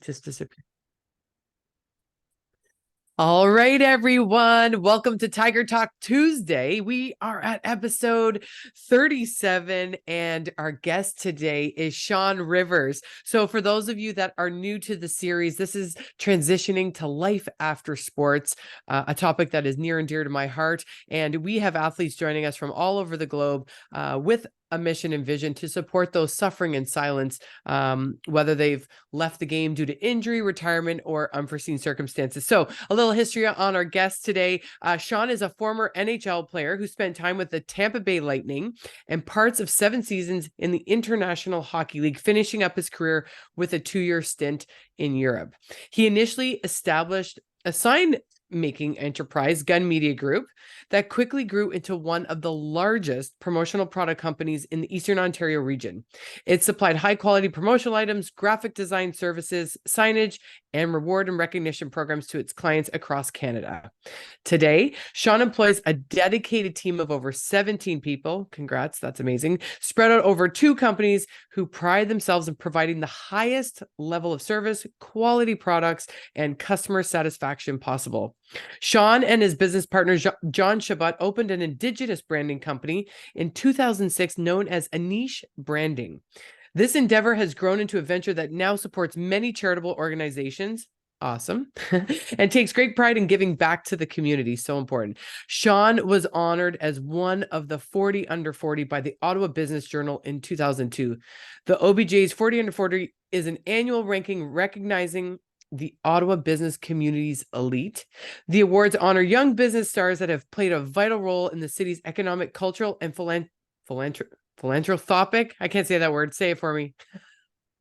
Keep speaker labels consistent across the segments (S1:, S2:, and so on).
S1: just disappeared. All right, everyone. Welcome to Tiger Talk Tuesday. We are at episode 37, and our guest today is Shawn Rivers. So for those of you that are new to the series, this is transitioning to life after sports, a topic that is near and dear to my heart. And we have athletes joining us from all over the globe with a mission and vision to support those suffering in silence, whether they've left the game due to injury, retirement, or unforeseen circumstances. So a little history on our guest today. Shawn is a former NHL player who spent time with the Tampa Bay Lightning and parts of 7 seasons in the International Hockey League, finishing up his career with a 2-year stint in Europe. He initially established a sign-making enterprise, GunnMedia Group, that quickly grew into one of the largest promotional product companies in the Eastern Ontario region. It supplied high-quality promotional items, graphic design services, signage, and reward and recognition programs to its clients across Canada. Today, Shawn employs a dedicated team of over 17 people. Congrats, that's amazing. Spread out over 2 companies who pride themselves in providing the highest level of service, quality products, and customer satisfaction possible. Shawn and his business partner, John Chabot, opened an indigenous branding company in 2006 known as Anish Branding. This endeavor has grown into a venture that now supports many charitable organizations. Awesome. And takes great pride in giving back to the community. So important. Shawn was honored as one of the 40 under 40 by the Ottawa Business Journal in 2002. The OBJ's 40 under 40 is an annual ranking recognizing the Ottawa business community's elite. The awards honor young business stars that have played a vital role in the city's economic, cultural, and philanthropic. I can't say that word. Say it for me.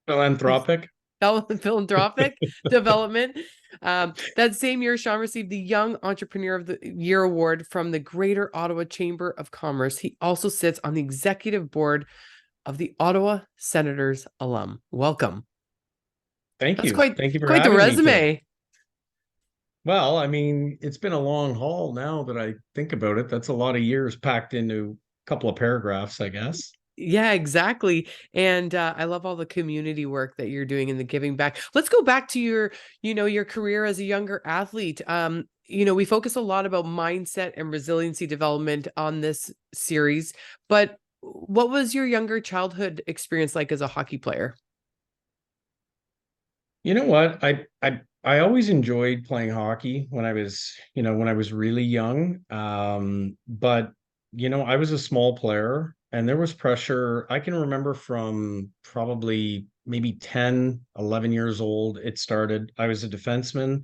S2: Philanthropic.
S1: Philanthropic development. That same year, Shawn received the Young Entrepreneur of the Year award from the Greater Ottawa Chamber of Commerce. He also sits on the executive board of the Ottawa Senators alum. Welcome.
S2: Thank
S1: That's
S2: you. Thank you for
S1: quite the
S2: having me today.
S1: resume.
S2: Well, I mean, it's been a long haul now that I think about it. That's a lot of years packed into a couple of paragraphs, I guess.
S1: Yeah, exactly. And I love all the community work that you're doing and the giving back. Let's go back to your career as a younger athlete. We focus a lot about mindset and resiliency development on this series, but what was your younger childhood experience like as a hockey player?
S2: You know what? I always enjoyed playing hockey when I was really young. But I was a small player and there was pressure. I can remember from probably maybe 10, 11 years old, it started. I was a defenseman.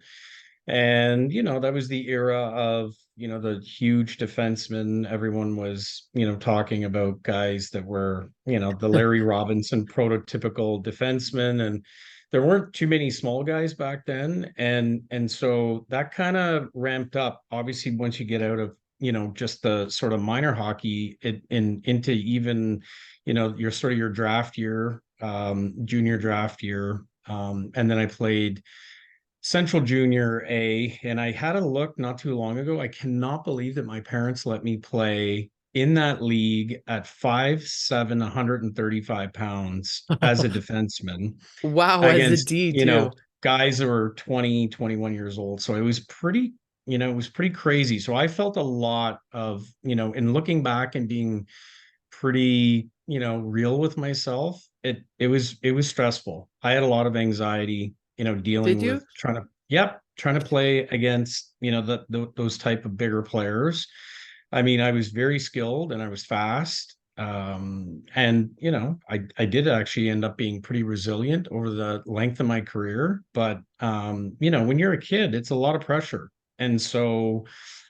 S2: And, that was the era of, the huge defensemen. Everyone was, talking about guys that were, the Larry Robinson prototypical defenseman. And there weren't too many small guys back then. And so that kind of ramped up, obviously, once you get out of, just the sort of minor hockey into even, your draft year, junior draft year. And then I played Central Junior A, and I had a look not too long ago. I cannot believe that my parents let me play in that league at 5'7", 135 pounds as a defenseman
S1: Wow, as a
S2: against,
S1: D too.
S2: guys that were 20, 21 years old. So it was pretty crazy. So I felt a lot of, in looking back and being pretty, real with myself, it was stressful. I had a lot of anxiety,
S1: Did
S2: dealing
S1: you?
S2: with trying to play against, those type of bigger players. I mean, I was very skilled and I was fast. And I did actually end up being pretty resilient over the length of my career. But when you're a kid, it's a lot of pressure. And so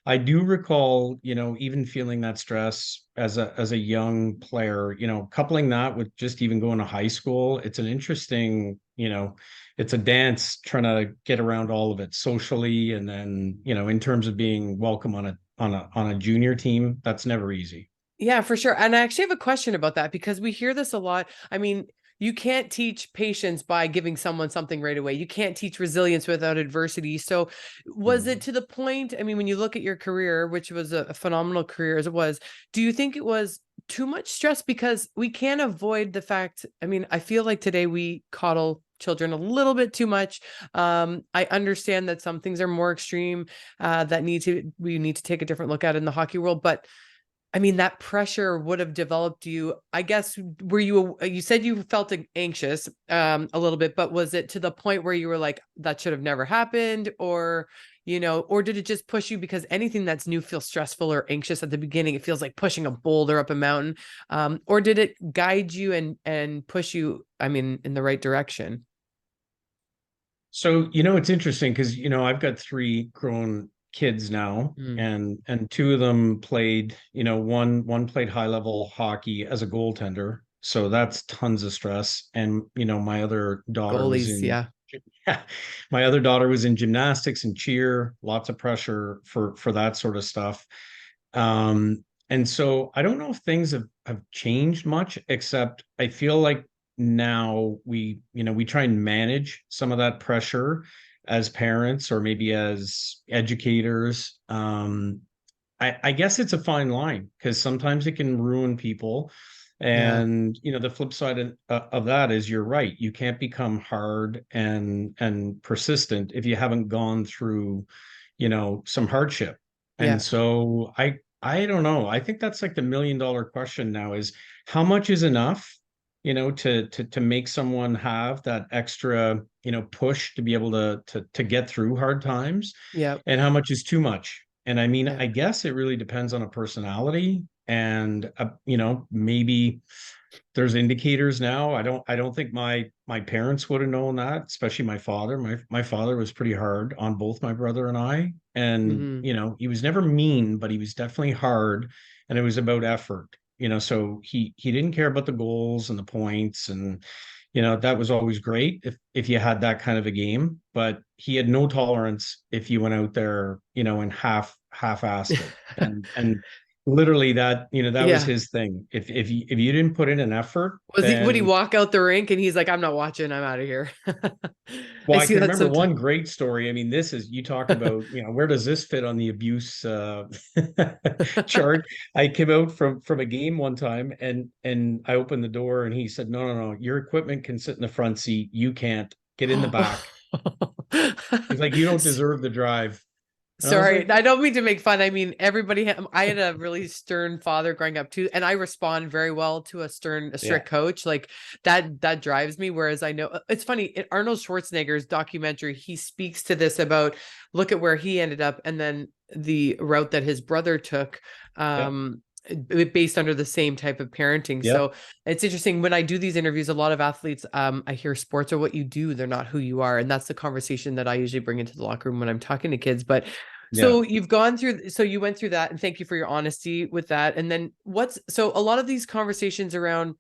S2: I do recall, even feeling that stress as a young player, coupling that with just even going to high school. It's an interesting, it's a dance trying to get around all of it socially. And then, in terms of being welcome on a junior team, that's never easy.
S1: Yeah, for sure. And I actually have a question about that because we hear this a lot. I mean, you can't teach patience by giving someone something right away. You can't teach resilience without adversity. So was it
S2: Mhm.
S1: to the point, I mean, when you look at your career, which was a phenomenal career as it was, do you think it was too much stress? Because we can't avoid the fact, I mean, I feel like today we coddle children a little bit too much. I understand that some things are more extreme that we need to take a different look at in the hockey world, but I mean, that pressure would have developed you, I guess. You said you felt anxious a little bit, but was it to the point where you were like, that should have never happened? Or, or did it just push you, because anything that's new feels stressful or anxious at the beginning? It feels like pushing a boulder up a mountain. Or did it guide you and push you, I mean, in the right direction?
S2: So, it's interesting because, I've got three grown kids now,
S1: Mm,
S2: and two of them played, one played high level hockey as a goaltender. So that's tons of stress. And, my other daughter was
S1: goalies,
S2: in,
S1: yeah.
S2: my other daughter was in gymnastics and cheer, lots of pressure for that sort of stuff. And so I don't know if things have changed much, except I feel like now we try and manage some of that pressure as parents or maybe as educators. I guess it's a fine line because sometimes it can ruin people.
S1: Yeah.
S2: And the flip side of that is you're right. You can't become hard and persistent if you haven't gone through, some hardship. And
S1: Yeah.
S2: so I don't know. I think that's like the $1 million question now is how much is enough, to make someone have that extra, push to be able to get through hard times,
S1: Yeah.
S2: and how much is too much. And I mean,
S1: Yeah.
S2: I guess it really depends on a personality and maybe there's indicators now. I don't think my parents would have known that, especially my father. My father was pretty hard on both my brother and I. And,
S1: Hmm.
S2: he was never mean, but he was definitely hard and it was about effort. So he didn't care about the goals and the points and that was always great if you had that kind of a game, but he had no tolerance if you went out there, and half-assed it. And literally that was
S1: Yeah.
S2: his thing. If you didn't put in an effort,
S1: Would he
S2: then
S1: walk out the rink and he's like, I'm not watching, I'm out of here. I
S2: well, I
S1: see
S2: can
S1: that
S2: remember
S1: sometimes.
S2: one great story. I mean, this is you talk about, where does this fit on the abuse chart? I came out from a game one time and I opened the door and he said, "No, no, no, your equipment can sit in the front seat. You can't. Get in the back." He's like, "You don't deserve the drive." And I was
S1: Sorry,
S2: like,
S1: I don't mean to make fun. I mean, I had a really stern father growing up too, and I respond very well to a
S2: "Yeah,
S1: strict coach. Like that drives me. Whereas I know it's funny in Arnold Schwarzenegger's documentary, he speaks to this about look at where he ended up and then the route that his brother took.
S2: yeah,
S1: Based under the same type of parenting.
S2: yeah,
S1: So it's interesting when I do these interviews, a lot of athletes, I hear sports are what you do. They're not who you are. And that's the conversation that I usually bring into the locker room when I'm talking to kids. But
S2: yeah."
S1: so you went through that, and thank you for your honesty with that. And then so a lot of these conversations around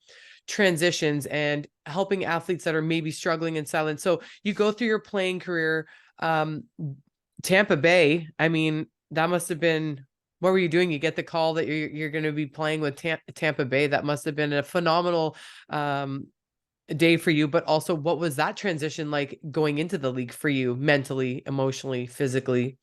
S1: transitions and helping athletes that are maybe struggling in silence. So you go through your playing career, um, Tampa Bay, I mean, that must have been, what were you doing? You get the call that you're going to be playing with Tampa Bay. That must have been a phenomenal, day for you, but also what was that transition like going into the league for you mentally, emotionally, physically?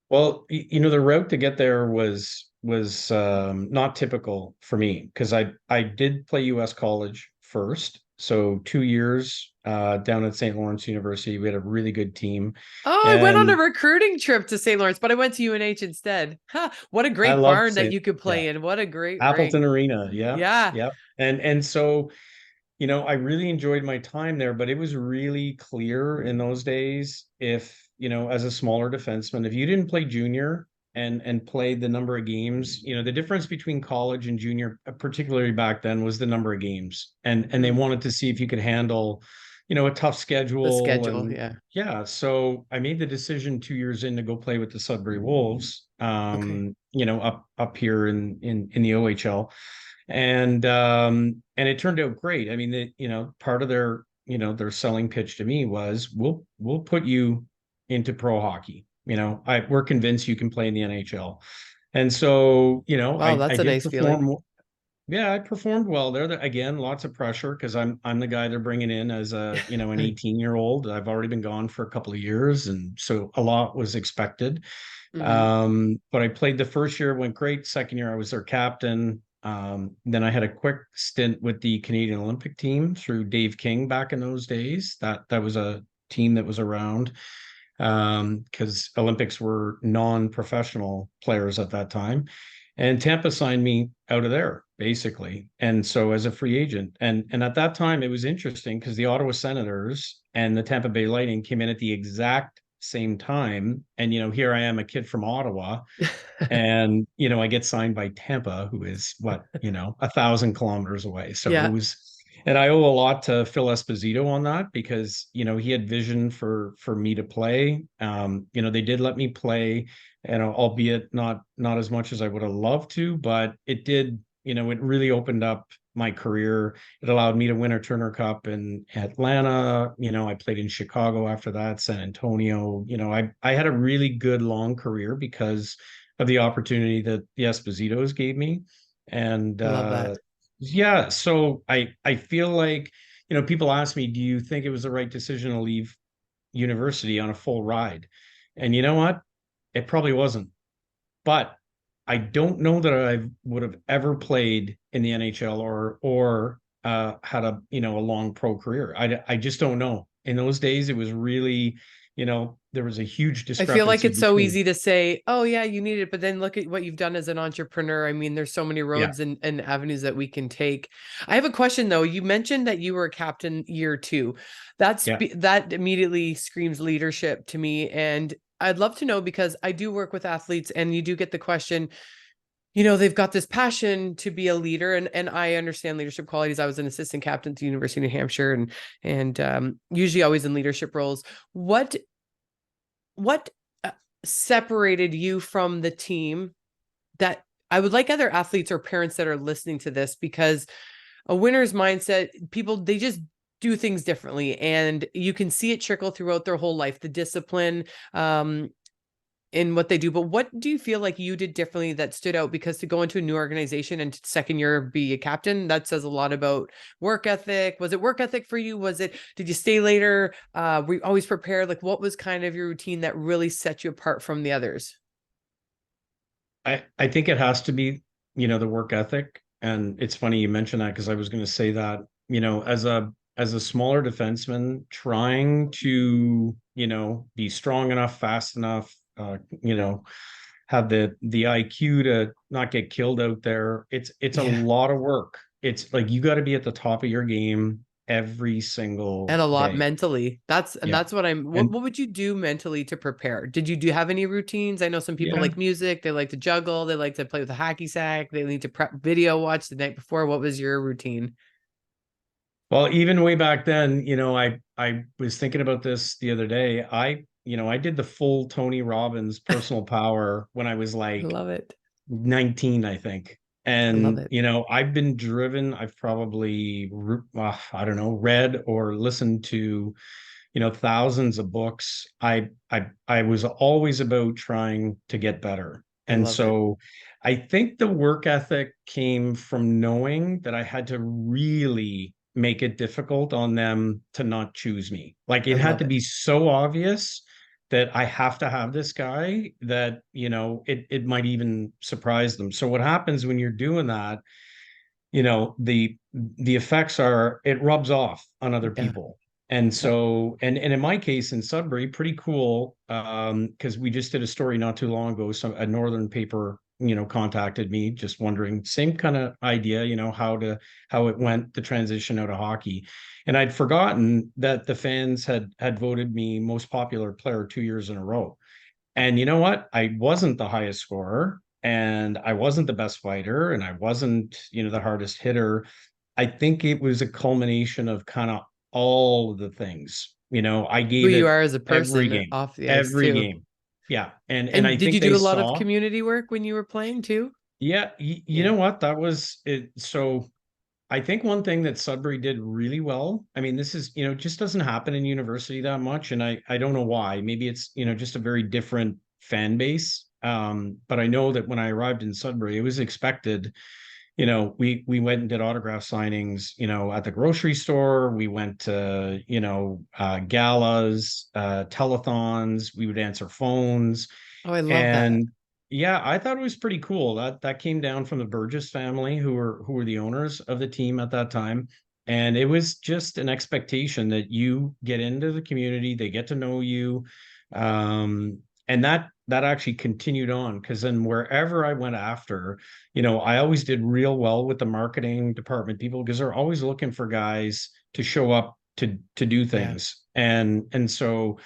S2: Well, the route to get there was not typical for me because I did play U.S. college first, so 2 years down at St. Lawrence University. We had a really good team,
S1: Oh, I went on a
S2: and
S1: recruiting trip to St. Lawrence, but I went to UNH instead. Huh, what a
S2: I
S1: great
S2: loved
S1: barn that
S2: St.
S1: you could
S2: Yeah,
S1: play in. What a great
S2: Appleton
S1: rink.
S2: Arena. Yeah,
S1: Yeah.
S2: yeah, and so I really enjoyed my time there, but it was really clear in those days if, as a smaller defenseman, if you didn't play junior and played the number of games, the difference between college and junior, particularly back then, was the number of games. And they
S1: Mhm.
S2: wanted to see if you could handle, a tough
S1: The
S2: schedule.
S1: schedule.
S2: And
S1: Yeah.
S2: yeah, so I made the decision 2 years in to go play with the Sudbury Wolves,
S1: Okay.
S2: up here in the OHL, and it turned out great. I mean, part of their selling pitch to me was we'll put you into pro hockey. We're convinced you can play in the NHL. And so,
S1: Wow,
S2: I
S1: that's a
S2: did
S1: nice feeling.
S2: perform. Yeah, I performed well there. Again, lots of pressure because I'm the guy they're bringing in as an 18-year-old. I've already been gone for a couple of years, and so a lot was expected.
S1: Hmm.
S2: But I played the first year, went great. Second year, I was their captain. Then I had a quick stint with the Canadian Olympic team through Dave King back in those days. That was a team that was around because Olympics were non-professional players at that time. And Tampa signed me out of there, basically. And so as a free agent. And at that time, it was interesting because the Ottawa Senators and the Tampa Bay Lightning came in at the exact same time. And, here I am, a kid from Ottawa. And, I get signed by Tampa, who is 1,000 kilometers away. So it
S1: Yeah.
S2: was, and I owe a lot to Phil Esposito on that because, he had vision for me to play. They did let me play, albeit not as much as I would have loved to, but it did, it really opened up my career. It allowed me to win a Turner Cup in Atlanta. I played in Chicago after that, San Antonio. I had a really good long career because of the opportunity that the Espositos gave me. And
S1: I love that.
S2: yeah, so I feel like, people ask me, do you think it was the right decision to leave university on a full ride? And you know what? It probably wasn't. But I don't know that I would have ever played in the NHL or had a long pro career. I just don't know. In those days, it was really, there was a huge
S1: I feel like
S2: discrepancy
S1: it's so
S2: between.
S1: easy to say, oh yeah, you need it, but then look at what you've done as an entrepreneur. I mean, there's so many
S2: Yeah,
S1: roads and avenues that we can take. I have a question though. You mentioned that you were a captain year 2.
S2: yeah.
S1: That immediately screams leadership to me. And I'd love to know because I do work with athletes and you do get the question, they've got this passion to be a leader and I understand leadership qualities. I was an assistant captain at the University of New Hampshire and usually always in leadership roles. What separated you from the team that I would like other athletes or parents that are listening to this, because a winner's mindset, people, they just do things differently and you can see it trickle throughout their whole life, the discipline, in what they do. But what do you feel like you did differently that stood out? Because to go into a new organization and second year be a captain, that says a lot about work ethic. Was it work ethic for you? Did you stay later? Were you always prepared? Like what was kind of your routine that really set you apart from the others?
S2: I think it has to be, the work ethic. And it's funny you mentioned that because I was going to say that, as a smaller defenseman, trying to, be strong enough, fast enough, have the IQ to not get killed out there. It's a
S1: Yeah.
S2: lot of work. It's like you got to be at the top of your game every single
S1: And a lot
S2: day.
S1: mentally.
S2: Yeah.
S1: That's what
S2: And
S1: what would you do mentally to prepare? Did you do have any routines? I know some people
S2: yeah,
S1: like music, they like to juggle, they like to play with a hacky sack, they need to prep video watch the night before. What was your routine?
S2: well, even way back then, I was thinking about this the other day. I did the full Tony Robbins personal power when I was
S1: I
S2: like
S1: love it.
S2: 19, I think.
S1: I love
S2: And,
S1: it.
S2: I've been driven, I've probably, I don't know, read or listened to, thousands of books. I was always about trying to get better.
S1: I
S2: And
S1: love it.
S2: so I think the work ethic came from knowing that I had to really make it difficult on them to not choose me. Like
S1: I
S2: it had
S1: love
S2: to
S1: it.
S2: be so obvious that I have to have this guy that, it might even surprise them. So what happens when you're doing that, the effects are it rubs off on other
S1: Yeah.
S2: people. And
S1: Yeah.
S2: so and in my case in Sudbury, pretty cool, because we just did a story not too long ago. A northern paper, contacted me just wondering, same kind of idea, how it went, the transition out of hockey. And I'd forgotten that the fans had voted me most popular player 2 years in a row. And you know what? I wasn't the highest scorer and I wasn't the best fighter and I wasn't, the hardest hitter. I think it was a culmination of kind of all of the things. I
S1: Who
S2: gave
S1: you
S2: it
S1: are as a person
S2: every
S1: off the ice
S2: every
S1: too.
S2: game. Yeah. And I
S1: And did you
S2: think
S1: do
S2: they
S1: a lot of
S2: saw,
S1: community work when you were playing too?
S2: yeah, you know
S1: Yeah.
S2: what? That was it. So I think one thing that Sudbury did really well, I mean, this is, just doesn't happen in university that much. And I don't know why. Maybe it's, just a very different fan base. But I know that when I arrived in Sudbury, it was expected. We went and did autograph signings, at the grocery store. We went to, galas, telethons. We would answer phones.
S1: Oh, I love that.
S2: And Yeah, I thought it was pretty cool. That came down from the Burgess family, who were the owners of the team at that time. And it was just an expectation that you get into the community, they get to know you. And that actually continued on, because then wherever I went after, I always did real well with the marketing department people, because they're always looking for guys to show up to do
S1: Yeah.
S2: things. And so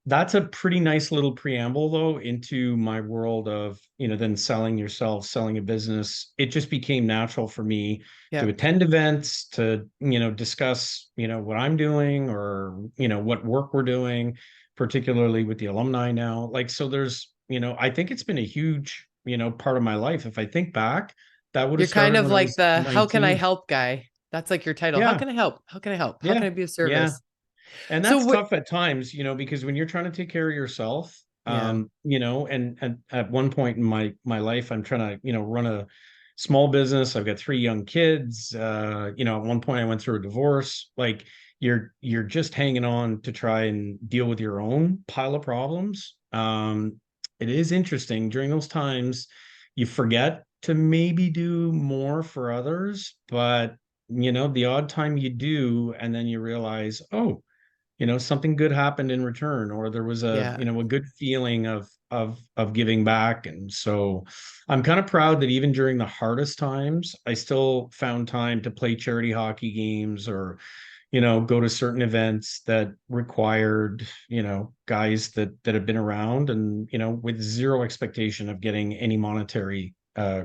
S2: that's a pretty nice little preamble, though, into my world of, then selling yourself, selling a business. It just became natural for me to
S1: Yeah.
S2: attend events, to, discuss, what I'm doing, or, what work we're doing, particularly with the alumni now. Like, so there's, I think it's been a huge, part of my life. If I think back, that would
S1: You're
S2: have
S1: kind
S2: started
S1: of
S2: when I
S1: like
S2: was
S1: the how can I
S2: 19.
S1: help guy. That's like your title. How
S2: Yeah.
S1: can I help? How can I help? How
S2: Yeah.
S1: can I be of
S2: Yeah.
S1: service?
S2: And
S1: So
S2: that's
S1: what
S2: tough at times, because when you're trying to take care of yourself,
S1: yeah.
S2: and at one point in my life, I'm trying to, run a small business. I've got three young kids. At one point I went through a divorce. Like, you're just hanging on to try and deal with your own pile of problems. It is interesting during those times, you forget to maybe do more for others, but the odd time you do, and then you realize, oh, something good happened in return, or there was a,
S1: Yeah.
S2: a good feeling of giving back. And so I'm kind of proud that even during the hardest times, I still found time to play charity hockey games, or, go to certain events that required, guys that have been around, and, with zero expectation of getting any monetary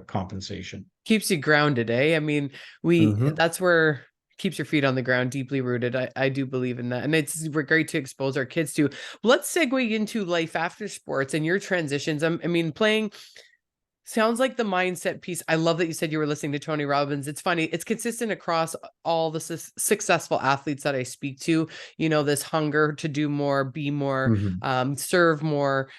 S2: compensation.
S1: Keeps you grounded, eh? I mean, we
S2: Hmm.
S1: that's where keeps your feet on the ground, deeply rooted. I do believe in that. And it's we're great to expose our kids to. Let's segue into life after sports and your transitions. I mean, playing sounds like the mindset piece. I love that you said you were listening to Tony Robbins. It's funny. It's consistent across all the successful athletes that I speak to, this hunger to do more, be more,
S2: Hmm.
S1: serve more.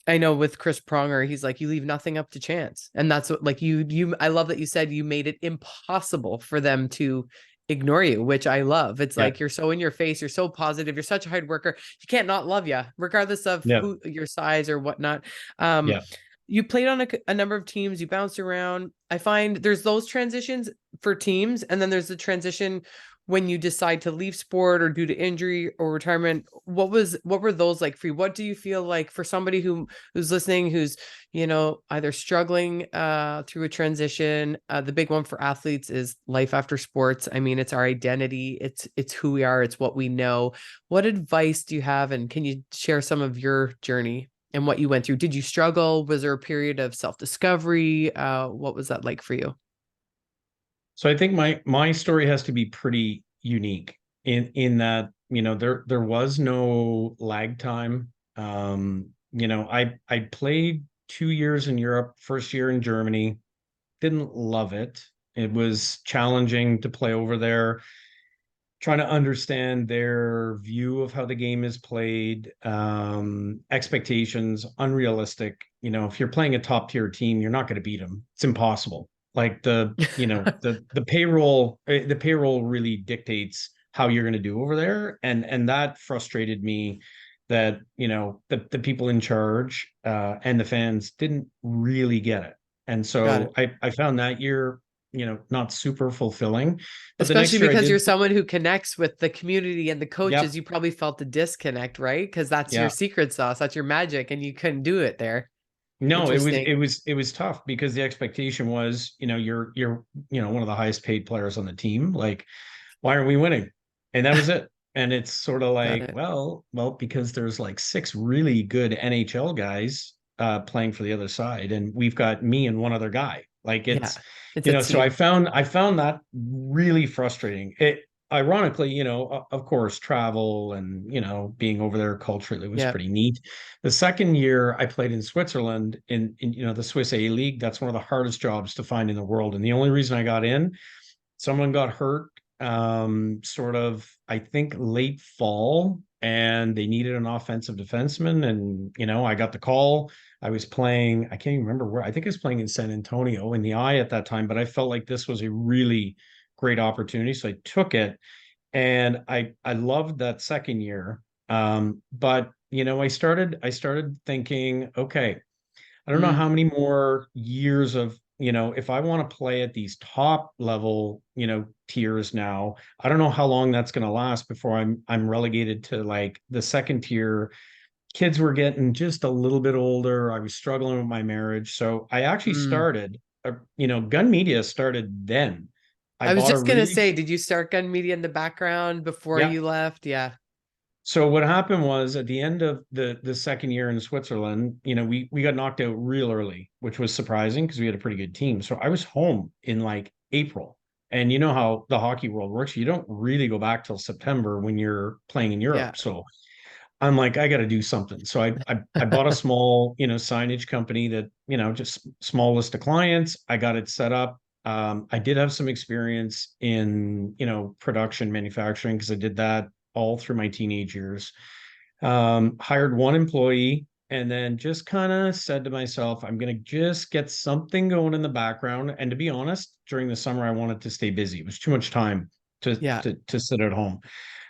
S1: I know with Chris Pronger, he's like, you leave nothing up to chance. And that's what, like, I love that you said you made it impossible for them to ignore you, which I love. It's
S2: Yeah.
S1: like, you're so in your face, you're so positive, you're such a hard worker. You can't not love you, regardless of
S2: Yeah.
S1: who your size or whatnot. Um,
S2: Yeah.
S1: you played on a number of teams, you bounced around. I find there's those transitions for teams, and then there's the transition when you decide to leave sport or due to injury or retirement. What were those like for you? What do you feel like for somebody who's listening, who's either struggling through a transition? The big one for athletes is life after sports. I mean, it's our identity, it's who we are, it's what we know. What advice do you have, and can you share some of your journey and what you went through? Did you struggle? Was there a period of self-discovery? What was that like for you?
S2: So I think my story has to be pretty unique in that, there was no lag time. I played 2 years in Europe, first year in Germany, didn't love it. It was challenging to play over there, trying to understand their view of how the game is played, expectations, unrealistic. If you're playing a top tier team, you're not going to beat them. It's impossible. Like, the payroll really dictates how you're going to do over there. And that frustrated me, that, the people in charge, and the fans didn't really get it. And
S1: Got
S2: so
S1: it.
S2: I found that year, not super fulfilling. But the
S1: Especially
S2: next year I
S1: because you're
S2: did.
S1: someone who connects with the community and the coaches,
S2: Yep.
S1: you probably felt the disconnect, right? Because that's your
S2: Yeah.
S1: secret sauce, that's your magic, and you couldn't do it there.
S2: No, it was
S1: Interesting.
S2: it was it was tough, because the expectation was, you're one of the highest paid players on the team. Like, why aren't we winning? And that was it. And it's sort of
S1: Got
S2: like,
S1: it.
S2: well, because there's like six really good NHL guys playing for the other side, and we've got me and one other guy. Like,
S1: Yeah,
S2: it's,
S1: it's a
S2: so I
S1: team.
S2: found that really frustrating. It ironically, of course, travel and, being over there culturally was
S1: Yeah.
S2: pretty neat. The second year I played in Switzerland, in the Swiss A League. That's one of the hardest jobs to find in the world. And the only reason I got in, someone got hurt, sort of, I think, late fall, and they needed an offensive defenseman. And, I got the call. I was playing, I can't even remember where. I think I was playing in San Antonio, in the I at that time, but I felt like this was a really great opportunity. So I took it, and I loved that second year. But, I started thinking, okay, I don't know
S1: Mm,
S2: how many more years of, if I want to play at these top level, tiers now, I don't know how long that's going to last before I'm relegated to like the second tier. Kids were getting just a little bit older. I was struggling with my marriage. So I actually
S1: mm.
S2: started, Gun Media started then. I
S1: I was
S2: bought a
S1: just gonna
S2: really
S1: say, did you start Gun Media in the background before
S2: yeah.
S1: you left? Yeah,
S2: So what happened was at the end of the second year in Switzerland, we got knocked out real early, which was surprising because we had a pretty good team. So I was home in like April. And you know how the hockey world works. You don't really go back till September when you're playing in
S1: yeah.
S2: Europe. So I'm like, I got to do something. So I bought a small, signage company that, just small list of clients. I got it set up. I did have some experience in, production manufacturing because I did that all through my teenage years. Hired one employee and then just kind of said to myself, I'm going to just get something going in the background. And to be honest, during the summer, I wanted to stay busy. It was too much time to
S1: Yeah.
S2: to sit at home.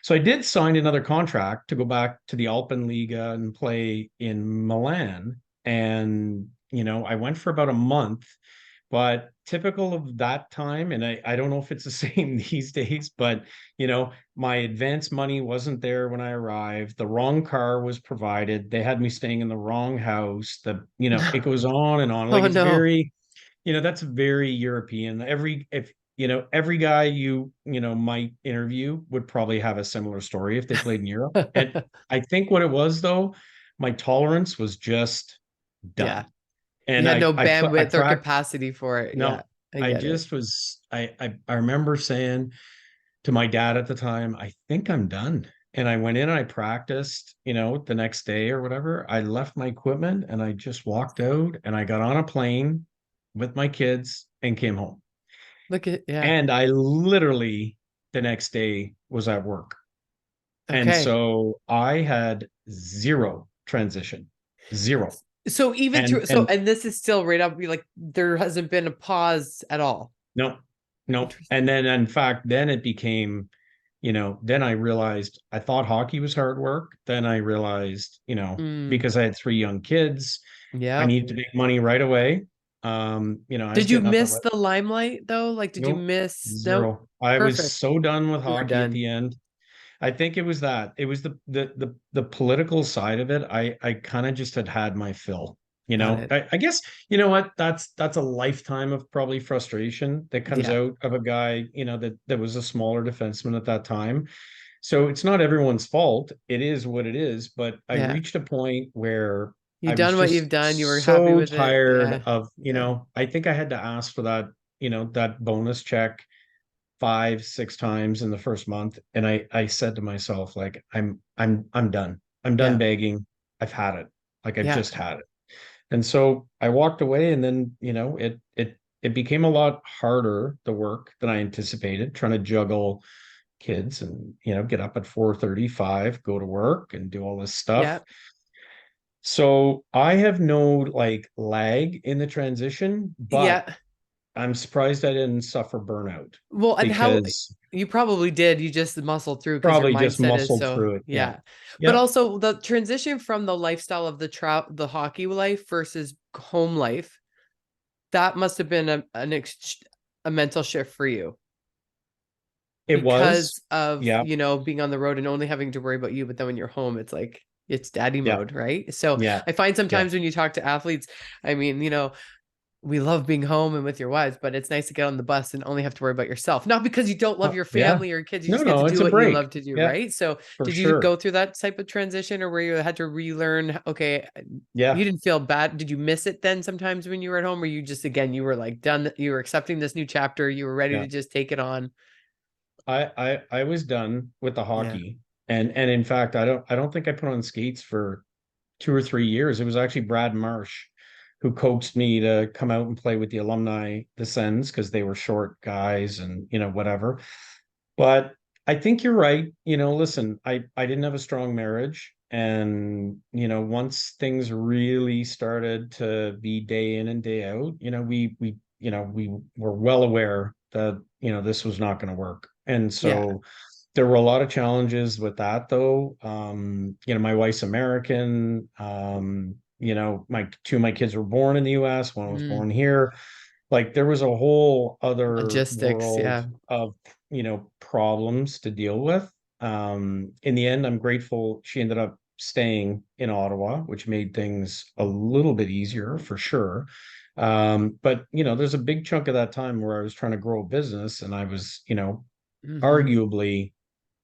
S2: So I did sign another contract to go back to the Alpenliga and play in Milan. And, I went for about a month, but typical of that time, and I don't know if it's the same these days, but, my advance money wasn't there when I arrived. The wrong car was provided. They had me staying in the wrong house. It goes on and on. Like
S1: Oh
S2: it's
S1: no.
S2: very, that's very European. Every guy might interview would probably have a similar story if they played in Europe. And I think what it was though, my tolerance was just
S1: Yeah.
S2: done.
S1: You
S2: And
S1: had no
S2: I
S1: bandwidth or
S2: practiced.
S1: capacity for it. Yeah,
S2: No,
S1: I
S2: I
S1: get it.
S2: just was. I remember saying to my dad at the time, I think I'm done. And I went in and I practiced, the next day or whatever. I left my equipment and I just walked out and I got on a plane with my kids and came home.
S1: Look at, yeah.
S2: And I literally the next day was at work. And
S1: Okay.
S2: so I had zero transition, zero.
S1: So even
S2: And
S1: through, so,
S2: and
S1: and this is still right up, like, there hasn't been a pause at all.
S2: no, no.
S1: Interesting.
S2: And then in fact, then it became, then I realized I thought hockey was hard work. Then I realized,
S1: Mm,
S2: because I had three young kids, I
S1: yeah.
S2: needed to make money right away. I was
S1: Did you
S2: getting up at
S1: miss the limelight though? Like, did you
S2: no,
S1: miss? Nope.
S2: zero. I was
S1: Perfect.
S2: so done with
S1: You were
S2: hockey at
S1: done.
S2: the end. I think it was that. It was the political side of it. I kind of just had my fill.
S1: Got it.
S2: I guess you know what? That's a lifetime of probably frustration that comes
S1: Yeah.
S2: out of a guy, that was a smaller defenseman at that time. So it's not everyone's fault. It is what it is. But I
S1: Yeah.
S2: reached a point where
S1: You've
S2: I was
S1: done what you've
S2: just
S1: done. You were happy
S2: so
S1: with it.
S2: tired
S1: Yeah.
S2: of,
S1: Yeah.
S2: I think I had to ask for that, that bonus check 5, 6 times in the first month. And I said to myself, like, I'm done. I'm done
S1: Yeah.
S2: begging. I've had it. Like I've
S1: Yeah.
S2: just had it. And so I walked away and then, it became a lot harder, the work than I anticipated, trying to juggle kids and, get up at 4:35, go to work and do all this stuff.
S1: Yeah.
S2: So I have no like lag in the transition, but
S1: Yeah.
S2: I'm surprised I didn't suffer burnout
S1: Well, and how
S2: because
S1: you probably did, you just muscled through because your
S2: probably just
S1: mindset is
S2: muscled
S1: so,
S2: through it. Yeah.
S1: yeah. But
S2: Yeah.
S1: also the transition from the lifestyle of the hockey life versus home life, that must have been a mental shift for you
S2: It was.
S1: because of,
S2: Yeah.
S1: being on the road and only having to worry about you. But then when you're home, it's like, it's daddy
S2: Yeah.
S1: mode, right? So
S2: Yeah.
S1: I find
S2: Yeah.
S1: sometimes when you talk to athletes, I mean, we love being home and with your wives, but it's nice to get on the bus and only have to worry about yourself. Not because you don't love your
S2: Yeah.
S1: family or kids, you
S2: No,
S1: just get to
S2: no, it's
S1: do
S2: a
S1: what you
S2: break.
S1: love to do,
S2: Yeah,
S1: right? So
S2: for
S1: did you go
S2: sure.
S1: through that type of transition or where you had to relearn? Okay, you
S2: Yeah.
S1: didn't feel bad. Did you miss it then sometimes when you were at home? Or you just, again, you were like done, you were accepting this new chapter, you were ready
S2: Yeah.
S1: to just take it on?
S2: I was done with the
S1: Yeah.
S2: hockey. And in fact, I don't think I put on skates for 2 or 3 years. It was actually Brad Marsh who coaxed me to come out and play with the alumni, the Sens, because they were short guys and whatever. But I think you're right. Listen, I didn't have a strong marriage. And, once things really started to be day in and day out, we were well aware that, this was not going to work. And
S1: Yeah.
S2: so there were a lot of challenges with that though. My wife's American. my two of my kids were born in the US, one was
S1: Mm,
S2: born here. Like there was a whole other
S1: logistics.
S2: world
S1: Yeah.
S2: of, problems to deal with. In the end, I'm grateful she ended up staying in Ottawa, which made things a little bit easier for sure. But there's a big chunk of that time where I was trying to grow a business and I was,
S1: Hmm.
S2: arguably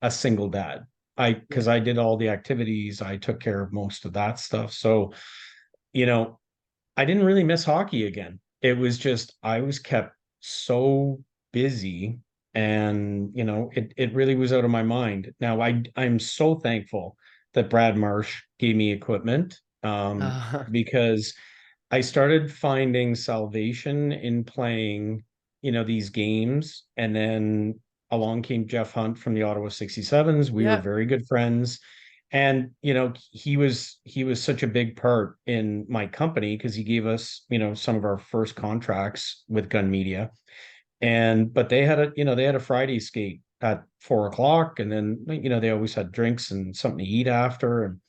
S2: a single dad.
S1: Yeah.
S2: Because I did all the activities, I took care of most of that stuff. So, you know, I didn't really miss hockey again. It was just I was kept so busy and it really was out of my mind. Now I'm so thankful that Brad Marsh gave me equipment
S1: Uh,
S2: because I started finding salvation in playing, these games. And then along came Jeff Hunt from the Ottawa 67s. We were
S1: yeah.
S2: very good friends. And, he was such a big part in my company because he gave us, some of our first contracts with Gun Media. But they had a Friday skate at 4 o'clock. And then, they always had drinks and something to eat after. And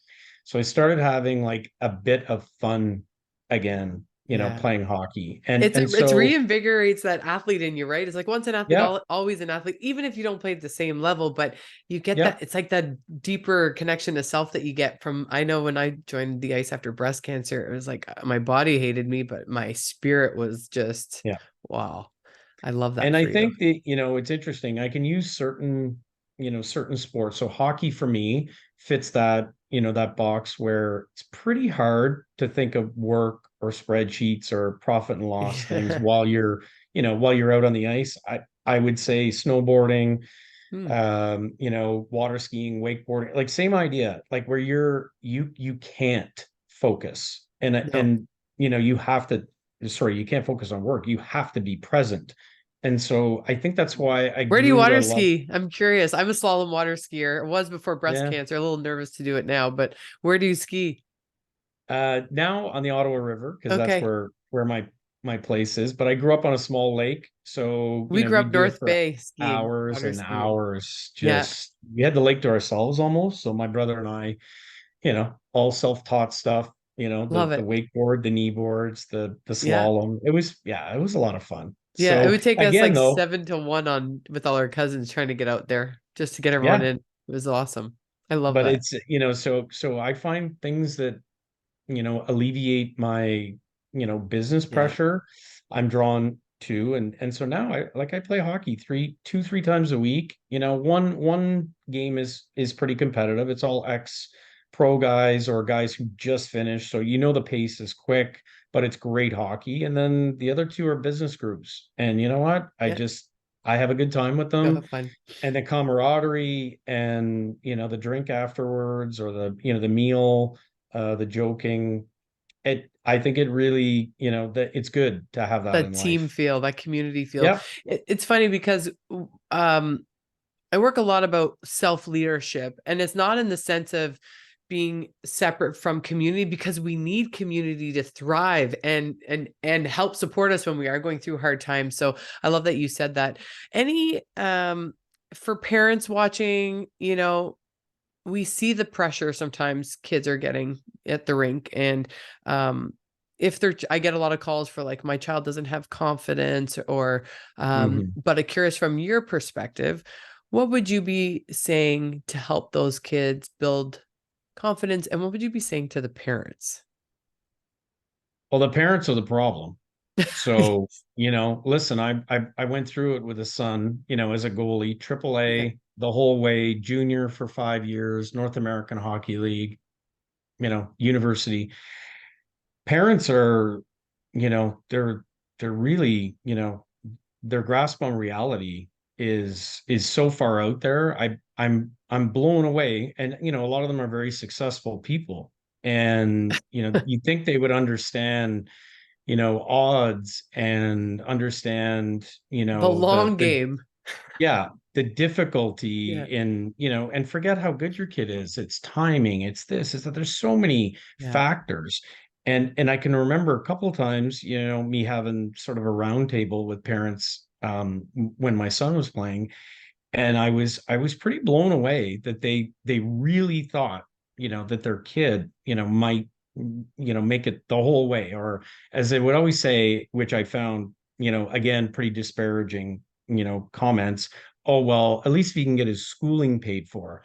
S2: so I started having like a bit of fun again,
S1: Yeah.
S2: playing hockey. And
S1: It's
S2: so
S1: reinvigorates that athlete in you, right? It's like once an athlete,
S2: yeah,
S1: always an athlete, even if you don't play at the same level, but you get
S2: yeah,
S1: that. It's like that deeper connection to self that you get from. I know when I joined the ice after breast cancer, it was like my body hated me, but my spirit was just
S2: yeah.
S1: wow. I love that
S2: And I
S1: for you.
S2: think that, it's interesting. I can use certain sports. So hockey for me fits that box where it's pretty hard to think of work or spreadsheets or profit and loss things
S1: Yeah.
S2: while you're out on the ice. I would say snowboarding,
S1: Hmm.
S2: water skiing, wakeboarding, like same idea, like where you can't focus
S1: No.
S2: and you have to, sorry, you can't focus on work. You have to be present. And so I think that's why I
S1: Where do you
S2: grew to
S1: water
S2: love,
S1: ski? I'm curious. I'm a slalom water skier. It was before breast
S2: yeah.
S1: cancer. A little nervous to do it now, but where do you ski?
S2: Now on the Ottawa River, because that's
S1: Okay.
S2: where my place is. But I grew up on a small lake, so
S1: We grew up
S2: we'd do it
S1: North
S2: for
S1: Bay skiing,
S2: hours
S1: water
S2: and
S1: skiing.
S2: hours.
S1: Yeah.
S2: Just we had the lake to ourselves almost. So my brother and I, all self-taught stuff.
S1: Love
S2: The
S1: it.
S2: wakeboard, the knee boards, the
S1: Yeah.
S2: slalom. It was a lot of fun.
S1: Yeah. It
S2: So
S1: would take us
S2: again,
S1: like
S2: though,
S1: 7 to 1 on with all our cousins trying to get out there just to get everyone
S2: yeah.
S1: in. It was awesome. I love
S2: But
S1: that.
S2: it's so I find things that alleviate my, business
S1: Yeah.
S2: pressure, I'm drawn to. And so now I play hockey 3 times a week. One game is pretty competitive. It's all ex pro guys or guys who just finished. So the pace is quick, but it's great hockey. And then the other two are business groups. And you know what?
S1: Yeah.
S2: I have a good time with
S1: Go
S2: them
S1: have fun.
S2: and the camaraderie and the drink afterwards or the meal, the joking. I think it really, that it's good to have that
S1: That
S2: in
S1: team
S2: life.
S1: feel, that community feel.
S2: Yeah.
S1: It's funny because um I work a lot about self-leadership, and it's not in the sense of being separate from community because we need community to thrive and help support us when we are going through hard times. So I love that you said that. Any for parents watching, we see the pressure sometimes kids are getting at the rink and if they're I get a lot of calls for like my child doesn't have confidence or
S2: Mhm.
S1: but I'm curious from your perspective, what would you be saying to help those kids build confidence and what would you be saying to the parents?
S2: Well, the parents are the problem. So, listen, I went through it with a son, as a goalie, triple
S1: Yeah.
S2: A the whole way, junior for 5 years, North American Hockey League, university. Parents are, they're really, their grasp on reality is so far out there. I'm blown away. And a lot of them are very successful people. And you think they would understand, odds and understand,
S1: The long
S2: the
S1: game.
S2: yeah, the difficulty
S1: Yeah.
S2: in, and forget how good your kid is. It's timing, it's this, is that there's so many
S1: Yeah.
S2: factors. And I can remember a couple of times, me having sort of a round table with parents when my son was playing, and I was pretty blown away that they really thought, that their kid, might make it the whole way. Or as they would always say, which I found, again, pretty disparaging, comments. Oh, well, at least if he can get his schooling paid for.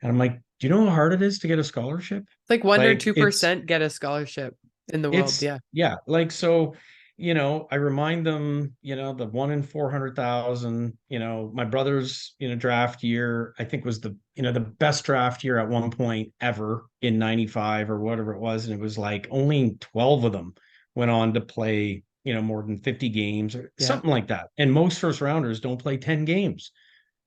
S2: And I'm like, do you know how hard it is to get a scholarship?
S1: It's like 1 or
S2: Like it's
S1: 2% get a scholarship in the world.
S2: it's
S1: Yeah.
S2: yeah, like so, I remind them, the 1 in 400,000, my brother's, draft year, I think was the best draft year at one point ever in 95 or whatever it was. And it was like only 12 of them went on to play, more than 50 games or
S1: Yeah.
S2: something like that. And most first rounders don't play 10 games.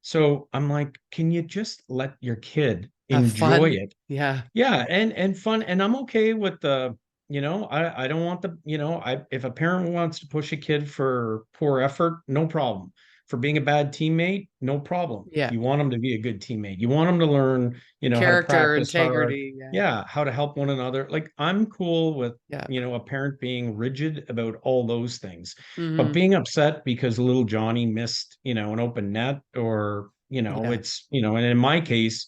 S2: So I'm like, can you just let your kid
S1: Have
S2: enjoy
S1: fun.
S2: it?
S1: Yeah.
S2: Yeah, and fun, and I'm okay with the, I don't want the, I if a parent wants to push a kid for poor effort, no problem. For being a bad teammate, no problem.
S1: Yeah.
S2: You want them to be a good teammate. You want them to learn, how to
S1: Character,
S2: practice hard.
S1: integrity. Yeah.
S2: Yeah, how to help one another. Like I'm cool with,
S1: Yeah.
S2: a parent being rigid about all those things. But
S1: Hmm.
S2: being upset because little Johnny missed, an open net or,
S1: Yeah.
S2: it's, and in my case,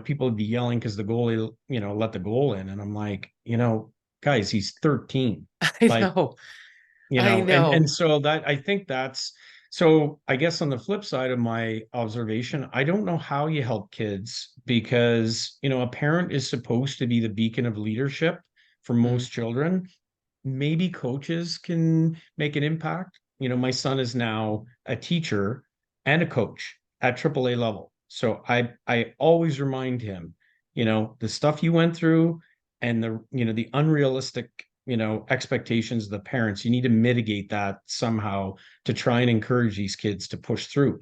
S2: people would be yelling because the goalie, let the goal in. And I'm like, guys, he's 13.
S1: I
S2: Like,
S1: know. I
S2: and
S1: know.
S2: so that I think that's so I guess on the flip side of my observation, I don't know how you help kids because, a parent is supposed to be the beacon of leadership for
S1: Mm.
S2: most children. Maybe coaches can make an impact. My son is now a teacher and a coach at AAA level. So I always remind him, the stuff you went through and the unrealistic, expectations of the parents, you need to mitigate that somehow to try and encourage these kids to push through.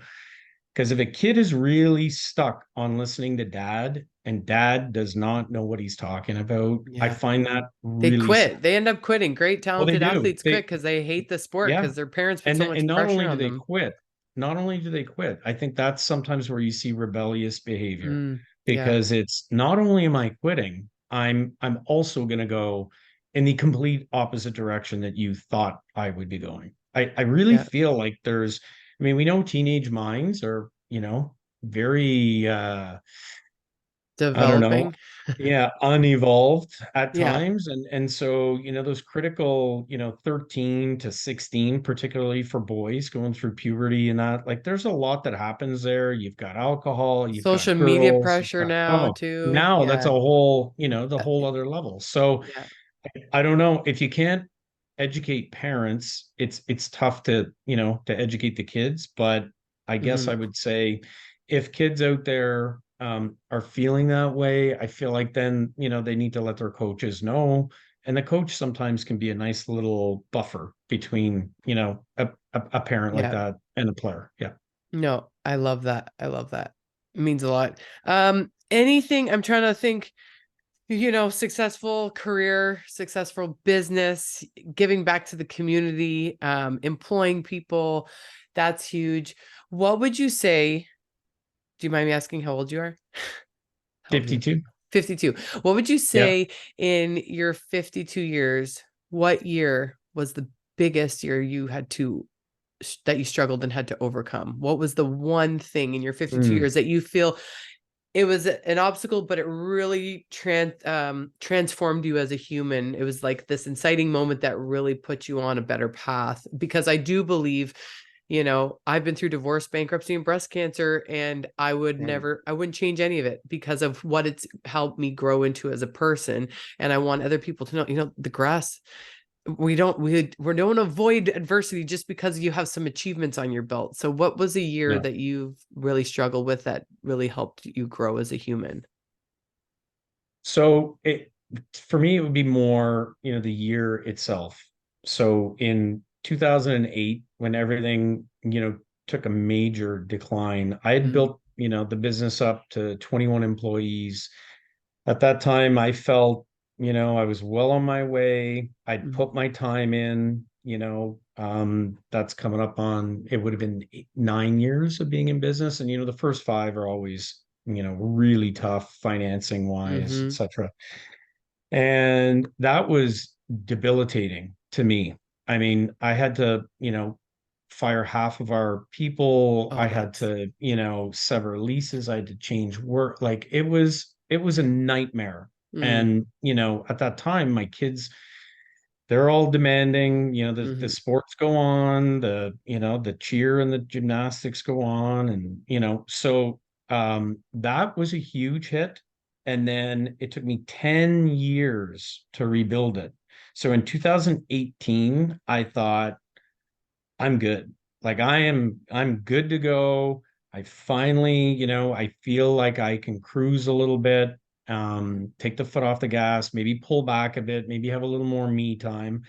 S2: Because if a kid is really stuck on listening to dad and dad does not know what he's talking about, I
S1: Yeah.
S2: find that
S1: They
S2: really sad.
S1: quit. They end up quitting. Great,
S2: Well, they
S1: talented
S2: do.
S1: athletes quit because they hate the sport
S2: Yeah.
S1: because their parents put
S2: And
S1: so
S2: and
S1: much
S2: not
S1: pressure
S2: only do
S1: on
S2: they
S1: them.
S2: quit, not only do they quit, I think that's sometimes where you see rebellious behavior
S1: Mm. Yeah.
S2: because it's not only am I quitting, I'm also going to go in the complete opposite direction that you thought I would be going. I really
S1: Yeah.
S2: feel like I mean, we know teenage minds are, very I don't know.
S1: Developing.
S2: Yeah, unevolved at
S1: Yeah.
S2: times. And so, those critical, 13 to 16, particularly for boys going through puberty and that, like there's a lot that happens there. You've got alcohol, you've got
S1: Social media
S2: girls, you've
S1: pressure
S2: got
S1: now too.
S2: now that's
S1: Yeah.
S2: a whole, the
S1: Uh,
S2: whole other level. So
S1: Yeah.
S2: I don't know if you can't educate parents, it's tough to, to educate the kids. But I guess
S1: Hmm.
S2: I would say if kids out there are feeling that way, I feel like then, they need to let their coaches know. And the coach sometimes can be a nice little buffer between, a parent like
S1: Yeah.
S2: that and a player. Yeah.
S1: No, I love that. I love that. It means a lot. Anything I'm trying to think, successful career, successful business, giving back to the community, employing people, that's huge. What would you say? Do you mind me asking how old you are? How old are you?
S2: 52.
S1: 52. What would you
S2: Yeah.
S1: say in your 52 years? What year was the biggest year you had to that you struggled and had to overcome? What was the one thing in your 52
S2: Mm.
S1: years that you feel it was an obstacle, but it really transformed you as a human? It was like this inciting moment that really put you on a better path. Because I do believe, I've been through divorce, bankruptcy, and breast cancer, and I
S2: Mm.
S1: wouldn't change any of it because of what it's helped me grow into as a person. And I want other people to know, the grass, we don't avoid adversity just because you have some achievements on your belt. So what was a year
S2: No.
S1: that you've really struggled with that really helped you grow as a human?
S2: So for me, it would be more, the year itself. So in 2008, when everything, took a major decline, I had
S1: Mm,
S2: built, the business up to 21 employees. At that time, I felt, I was well on my way. I'd
S1: mm,
S2: put my time in, that's coming up on, it would have been 9 years of being in business. And, the first five are always, really tough financing wise,
S1: mm-hmm.
S2: etc. And that was debilitating to me. I mean, I had to, fire half of our people. I
S1: Oh,
S2: had
S1: that's
S2: to, sever leases. I had to change work. Like it was a nightmare.
S1: Mm,
S2: And, at that time, my kids, they're all demanding, the
S1: hmm.
S2: sports go on, the cheer and the gymnastics go on. And, so that was a huge hit. And then it took me 10 years to rebuild it. So in 2018, I thought, I'm good. Like I'm good to go. I finally, I feel like I can cruise a little bit, take the foot off the gas, maybe pull back a bit, maybe have a little more me time.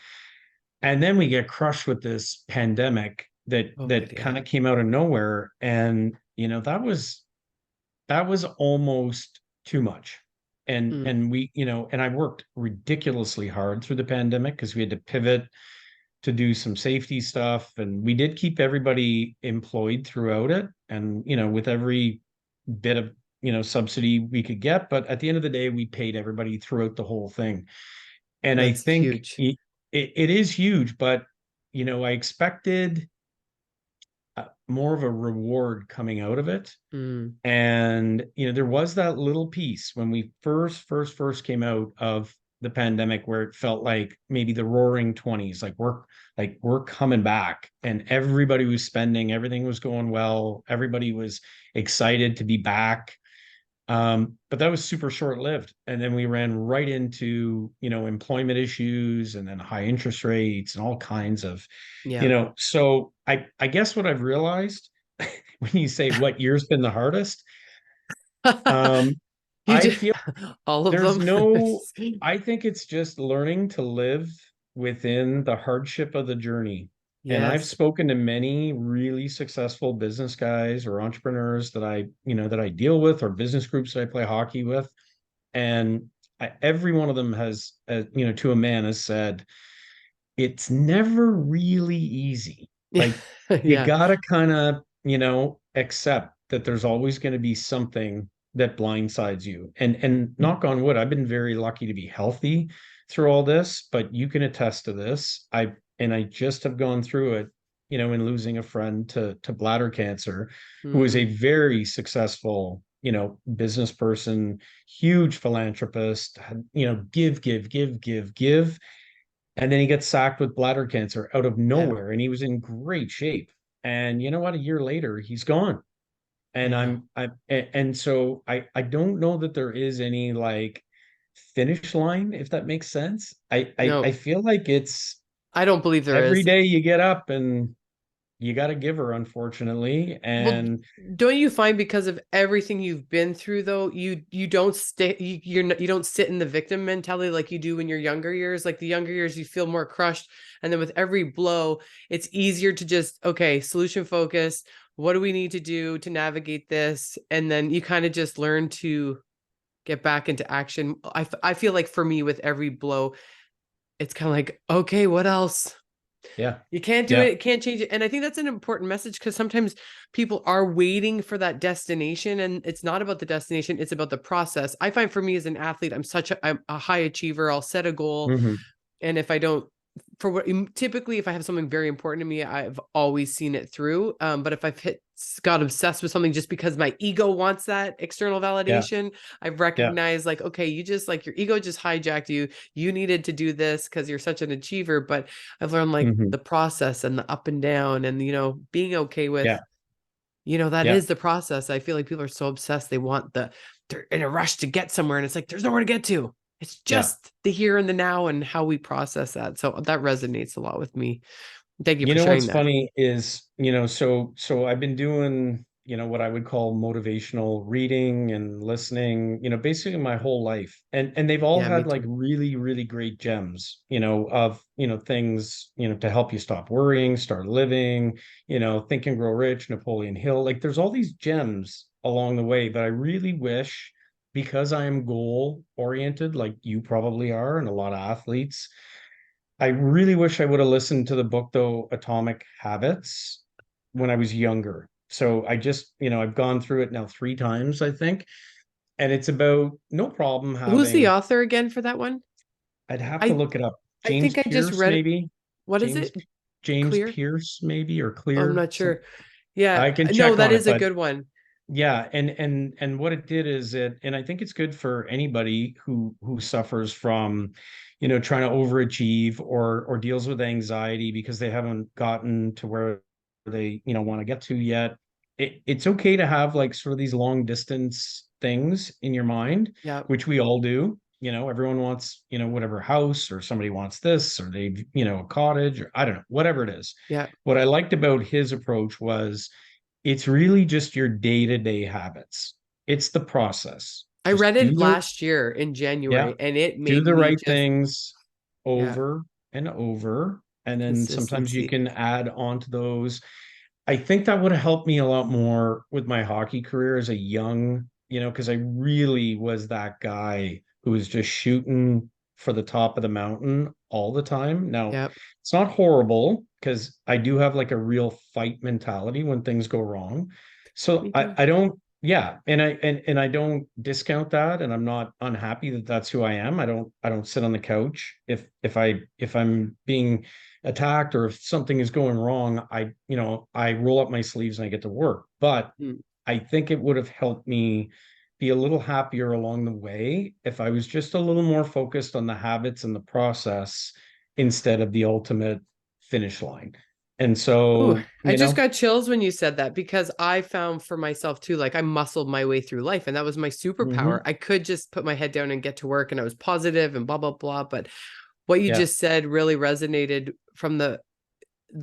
S2: And then we get crushed with this pandemic that
S1: COVID,
S2: that kind
S1: yeah.
S2: of came out of nowhere. And, that was almost too much. And
S1: Mm,
S2: and we, and I worked ridiculously hard through the pandemic because we had to pivot to do some safety stuff. And we did keep everybody employed throughout it. And, with every bit of, subsidy we could get. But at the end of the day, we paid everybody throughout the whole thing. And I
S1: that's
S2: think
S1: huge.
S2: it is huge, but, I expected more of a reward coming out of it.
S1: Mm,
S2: And, there was that little piece when we first came out of the pandemic where it felt like maybe the roaring 20s, like we're coming back and everybody was spending, everything was going well, everybody was excited to be back. But that was super short-lived. And then we ran right into, employment issues and then high interest rates and all kinds of,
S1: yeah.
S2: so I guess what I've realized when you say what year's been the hardest, um,
S1: You
S2: I
S1: did
S2: feel
S1: all of
S2: there's
S1: them.
S2: no, I think it's just learning to live within the hardship of the journey. And I've
S1: Yes.
S2: spoken to many really successful business guys or entrepreneurs that I deal with, or business groups that I play hockey with. And every one of them has, to a man, has said, it's never really easy. Like you
S1: Yeah.
S2: gotta kind of, accept that there's always going to be something that blindsides you. And knock on wood, I've been very lucky to be healthy through all this, but you can attest to this. I just have gone through it, in losing a friend to bladder cancer, who was a
S1: Mm,
S2: very successful, business person, huge philanthropist, give. And then he gets sacked with bladder cancer out of
S1: yeah.
S2: nowhere, and he was in great shape. And you know what? A year later, he's gone. And
S1: Yeah.
S2: so I don't know that there is any like finish line, if that makes sense. I
S1: No,
S2: feel like it's
S1: I don't believe there
S2: every
S1: is.
S2: day you get up and you got to give her, unfortunately.
S1: Well,
S2: And
S1: don't you find because of everything you've been through though, you don't stay you're not, you don't sit in the victim mentality like you do in your younger years. Like the younger years you feel more crushed, and then with every blow, it's easier to just okay, solution focus. What do we need to do to navigate this? And then you kind of just learn to get back into action. I feel like for me with every blow, it's kind of like, okay, what else?
S2: yeah,
S1: You can't do
S2: yeah,
S1: it, can't change it. And I think that's an important message because sometimes people are waiting for that destination and it's not about the destination, it's about the process. I find for me as an athlete, I'm a high achiever. I'll set a goal.
S2: hmm,
S1: And if I don't, for what typically, if I have something very important to me, I've always seen it through. But if got obsessed with something just because my ego wants that external
S2: yeah,
S1: validation, I've
S2: yeah,
S1: recognized like, okay, you just like your ego just hijacked you. You needed to do this because you're such an achiever. But I've learned like
S2: hmm,
S1: the process and the up and down and, being okay with,
S2: yeah,
S1: that
S2: yeah,
S1: is the process. I feel like people are so obsessed. They're in a rush to get somewhere and it's like, there's nowhere to get to. It's
S2: yeah.
S1: just the here and the now and how we process that. So that resonates a lot with me. Thank you
S2: You
S1: for
S2: know
S1: sharing
S2: what's
S1: that.
S2: funny is, so I've been doing, what I would call motivational reading and listening, basically my whole life. And they've all
S1: Yeah, me
S2: had like
S1: too.
S2: really, really great gems, of, things, to help you stop worrying, start living, Think and Grow Rich, Napoleon Hill. Like there's all these gems along the way that I really wish, because I am goal oriented, like you probably are, and a lot of athletes. I really wish I would have listened to the book though, Atomic Habits, when I was younger. So I just, I've gone through it now 3 times, I think. And it's about no problem
S1: Who's the
S2: having,
S1: author again for that one?
S2: I'd have to
S1: I
S2: look it up.
S1: I
S2: James
S1: think I just
S2: Pierce,
S1: read it.
S2: maybe.
S1: What is
S2: James
S1: it?
S2: James
S1: Clear?
S2: Pierce, maybe, or
S1: Oh, I'm
S2: Clear.
S1: not sure. Yeah,
S2: I can
S1: no,
S2: check
S1: that
S2: on it,
S1: is a
S2: but
S1: good one.
S2: Yeah, and what it did is and I think it's good for anybody who suffers from, trying to overachieve or deals with anxiety because they haven't gotten to where they, want to get to yet. It's okay to have like sort of these long distance things in your mind,
S1: Yeah.
S2: which we all do. Everyone wants, whatever house, or somebody wants this, or they, a cottage, or I don't know, whatever it is.
S1: Yeah.
S2: What I liked about his approach was it's really just your day-to-day habits. It's the process.
S1: I
S2: Just
S1: read it last year in
S2: yeah,
S1: January and it
S2: do
S1: made
S2: the
S1: me
S2: right
S1: just,
S2: things
S1: yeah,
S2: over and over. And then sometimes you
S1: consistency.
S2: can add on to those. I think that would have helped me a lot more with my hockey career as a young, because I really was that guy who was just shooting for the top of the mountain all the time. Now,
S1: Yeah.
S2: it's not horrible because I do have like a real fight mentality when things go wrong. So
S1: Me
S2: I,
S1: too.
S2: I don't, yeah, and I don't discount that, and I'm not unhappy that that's who I am. I don't sit on the couch if I'm being attacked or if something is going wrong, I roll up my sleeves and I get to work. But
S1: Mm.
S2: I think it would have helped me be a little happier along the way if I was just a little more focused on the habits and the process instead of the ultimate finish line. And
S1: Ooh,
S2: so,
S1: I just got chills when you said that because I found for myself too, like I muscled my way through life and that was my superpower.
S2: mhm,
S1: I could just put my head down and get to work and I was positive and blah, blah, blah. But what you
S2: yeah.
S1: just said really resonated from the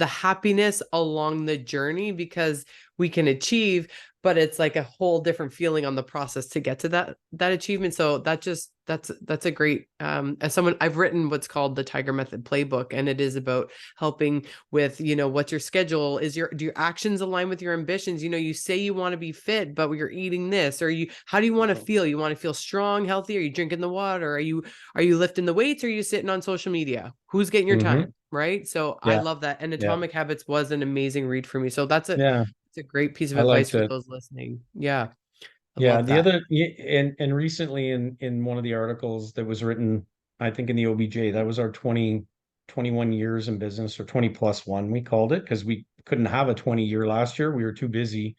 S1: happiness along the journey because we can achieve, but it's like a whole different feeling on the process to get to that achievement. So that's a great as someone, I've written what's called the Tiger Method playbook, and it is about helping with, what's your schedule, do your actions align with your ambitions? You say you want to be fit, but you're eating this, or how do you want to feel? You want to feel strong, healthy? Are you drinking the water? Are you lifting the weights? Or are you sitting on social media? Who's getting your
S2: Hmm.
S1: time? Right. So I
S2: Yeah.
S1: love that. And
S2: Yeah.
S1: Atomic Habits was an amazing read for me. So
S2: Yeah.
S1: it's a great piece of
S2: I
S1: advice
S2: liked
S1: for
S2: it.
S1: those listening. Yeah. I
S2: Yeah,
S1: love
S2: the
S1: that.
S2: other and recently in one of the articles that was written, I think in the OBJ, that was our 21 years in business, or 20 plus one, we called it, because we couldn't have a 20-year last year. We were too busy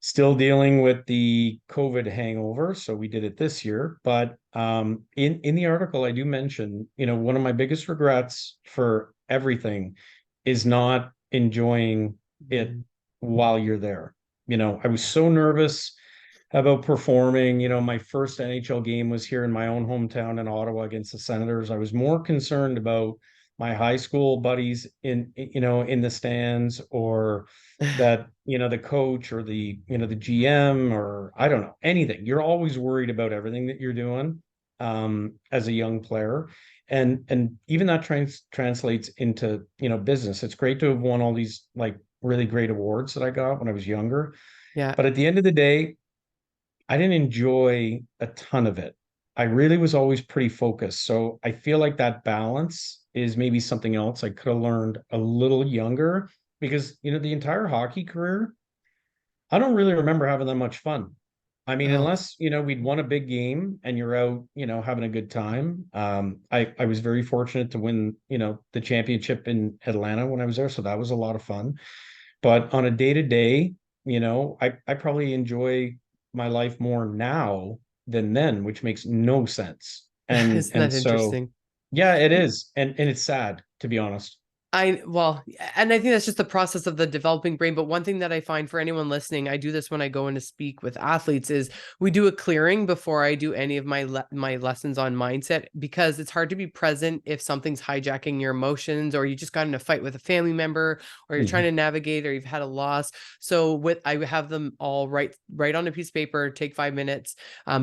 S2: still dealing with the COVID hangover, so we did it this year. But in the article, I do mention, one of my biggest regrets for everything is not enjoying it
S1: Mhm.
S2: while you're there. I was so nervous about performing. My first NHL game was here in my own hometown in Ottawa against the Senators. I was more concerned about my high school buddies in the stands, or that, the coach, or the GM, or I don't know, anything. You're always worried about everything that you're doing as a young player. And even that translates into, business. It's great to have won all these like really great awards that I got when I was younger.
S1: Yeah.
S2: But at the end of the day, I didn't enjoy a ton of it. I really was always pretty focused. So I feel like that balance is maybe something else I could have learned a little younger, because, the entire hockey career, I don't really remember having that much fun. I mean,
S1: Oh,
S2: unless, we'd won a big game and you're out, having a good time. I was very fortunate to win, the championship in Atlanta when I was there. So that was a lot of fun. But on a day to day, I probably enjoy my life more now than then, which makes no sense. And
S1: isn't
S2: and
S1: that
S2: so
S1: interesting?
S2: yeah, it is. And it's sad, to be honest.
S1: Well, and I think that's just the process of the developing brain. But one thing that I find for anyone listening, I do this when I go in to speak with athletes, is we do a clearing before I do any of my lessons on mindset, because it's hard to be present if something's hijacking your emotions, or you just got in a fight with a family member, or you're trying
S2: Mhm.
S1: to navigate, or you've had a loss. So I have them all write on a piece of paper, take 5 minutes,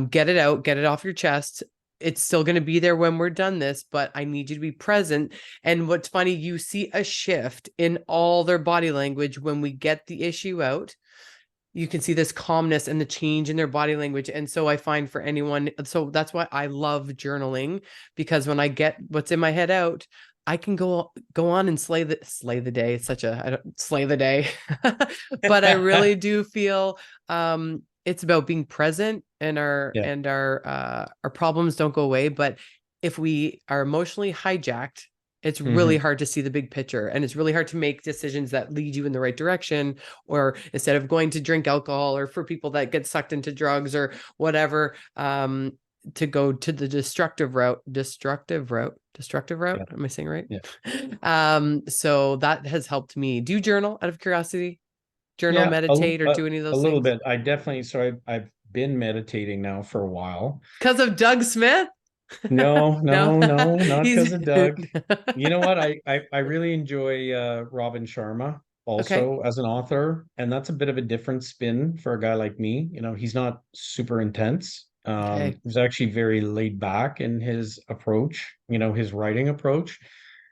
S1: get it out, get it off your chest. It's still going to be there when we're done this, but I need you to be present. And what's funny, you see a shift in all their body language when we get the issue out. You can see this calmness and the change in their body language. And so I find for anyone, so that's why I love journaling, because when I get what's in my head out, I can go on and slay the day. It's such a, I don't slay the day, but I really do feel it's about being present, and
S2: Yeah.
S1: our problems don't go away. But if we are emotionally hijacked, It's really
S2: Hmm.
S1: hard to see the big picture, and it's really hard to make decisions that lead you in the right direction, or instead of going to drink alcohol, or for people that get sucked into drugs or whatever, to go to the destructive route.
S2: Yeah.
S1: Am I saying right?
S2: Yeah.
S1: So that has helped me. Do you journal out of curiosity? Journal,
S2: Yeah.
S1: meditate, or do any of
S2: A
S1: those
S2: little
S1: things?
S2: bit. I definitely, so I've been meditating now for a while.
S1: Because of Doug Smith?
S2: No,
S1: No,
S2: no, no, not
S1: he's
S2: because of Doug. You know what? I really enjoy Robin Sharma
S1: okay.
S2: also as an author, and that's a bit of a different spin for a guy like me. You know, he's not super intense.
S1: Okay.
S2: He's actually very laid back in his approach, you know, his writing approach.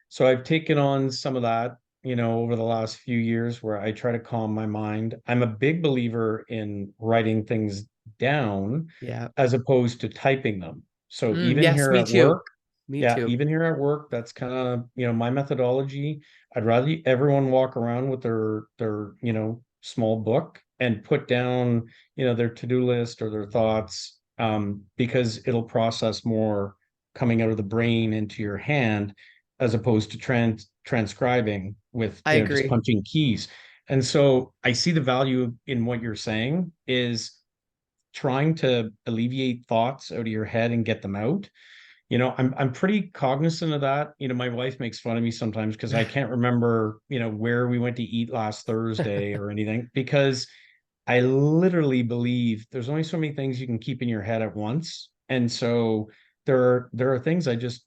S2: So I've taken on some of that, you know, over the last few years where I try to calm my mind. I'm a big believer in writing things down
S1: Yeah.
S2: as opposed to typing them. So even
S1: Yes,
S2: here
S1: me
S2: at
S1: too.
S2: work,
S1: Me
S2: yeah,
S1: too.
S2: even here at work, that's kind of, you know, my methodology. I'd rather everyone walk around with their, you know, small book and put down, you know, their to-do list or their thoughts, because it'll process more coming out of the brain into your hand as opposed to transcribing with,
S1: I
S2: you know, just
S1: agree.
S2: punching keys. And so I see the value in what you're saying is trying to alleviate thoughts out of your head and get them out. You know, I'm pretty cognizant of that. You know, my wife makes fun of me sometimes because I can't remember, you know, where we went to eat last Thursday or anything, because I literally believe there's only so many things you can keep in your head at once. And so there are things I just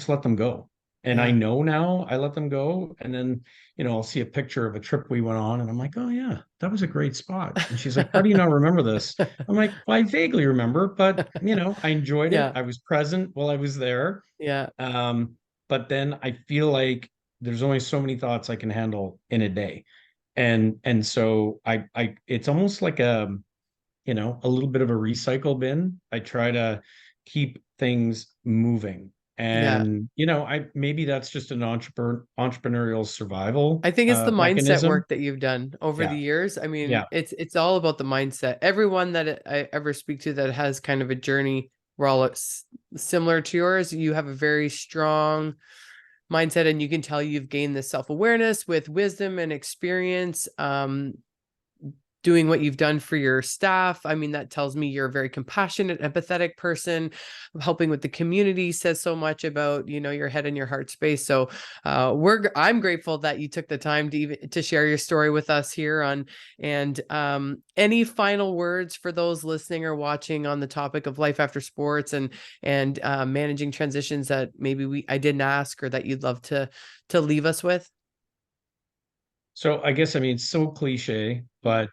S2: let them go. And I
S1: Yeah.
S2: know now I let them go. And then, you know, I'll see a picture of a trip we went on and I'm like, oh yeah, that was a great spot. And she's like, how do you not remember this? I'm like, well, I vaguely remember, but you know, I enjoyed it.
S1: Yeah.
S2: I was present while I was there.
S1: Yeah.
S2: Um, but then I feel like there's only so many thoughts I can handle in a day. And so I it's almost like a, you know, a little bit of a recycle bin. I try to keep things moving.
S1: Yeah.
S2: And, you know, I maybe that's just an entrepreneurial survival
S1: I think it's the mindset
S2: mechanism.
S1: work that you've done over the
S2: Yeah.
S1: years. I mean,
S2: Yeah.
S1: it's all about the mindset. Everyone that I ever speak to that has kind of a journey, we're all similar to yours. You have a very strong mindset, and you can tell you've gained this self-awareness with wisdom and experience. Doing what you've done for your staff. I mean, that tells me you're a very compassionate, empathetic person. Helping with the community says so much about, you know, your head and your heart space. So I'm grateful that you took the time to share your story with us here on. And any final words for those listening or watching on the topic of life after sports and managing transitions that maybe I didn't ask, or that you'd love to leave us with?
S2: So I guess, I mean, it's so cliche, but